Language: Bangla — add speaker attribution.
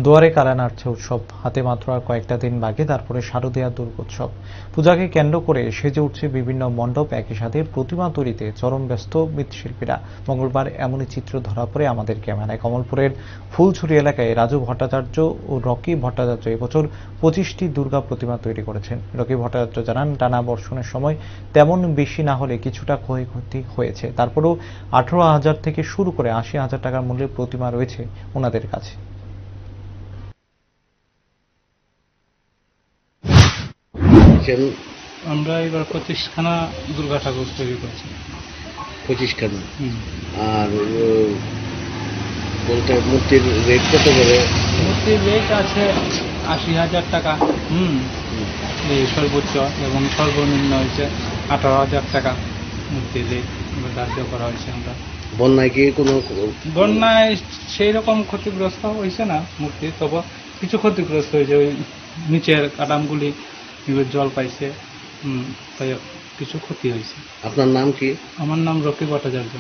Speaker 1: দুয়ারে কারা নাড়ছে উৎসব, হাতে মাত্র আর কয়েকটা দিন বাকি, তারপরে শারদীয়া দুর্গোৎসব। পূজাকে কেন্দ্র করে সেজে উঠছে বিভিন্ন মণ্ডপ, একই সাথে প্রতিমা তৈরিতে চরম ব্যস্ত মৃৎশিল্পীরা। মঙ্গলবার এমনই চিত্র ধরা পড়ে আমাদের ক্যামেরায়। কমলপুরের ফুলছড়ি এলাকায় রাজু ভট্টাচার্য ও রকি ভট্টাচার্য এবছর 25টি দুর্গা প্রতিমা তৈরি করেছেন। রকি ভট্টাচার্য জানান, টানা বর্ষণের সময় তেমন বেশি না হলে কিছুটা ক্ষয়ক্ষতি হয়েছে, তারপরেও 18,000 থেকে শুরু করে 80,000 টাকার মূল্যের প্রতিমা রয়েছে ওনাদের কাছে।
Speaker 2: আমরা এবার 25খানা দুর্গা ঠাকুর তৈরি করছি।
Speaker 3: 25খানা। আর বলতে মূর্তির রেট কত করে?
Speaker 2: মূর্তির রেট আছে 80,000 টাকা, এই সর্বোচ্চ, এবং সর্বনিম্ন হয়েছে 18,000 টাকা মূর্তির রেট ধার্য করা হয়েছে। আমরা
Speaker 3: বন্যায় কি কোনো?
Speaker 2: বন্যায় সেই রকম ক্ষতিগ্রস্ত হয়েছে না মূর্তি, তবে কিছু ক্ষতিগ্রস্ত হয়েছে। ওই নিচের কাঠামগুলি জল পাইছে, তাই কিছু ক্ষতি হয়েছে।
Speaker 3: আপনার নাম কি?
Speaker 2: আমার নাম রকি ভট্টাচার্য।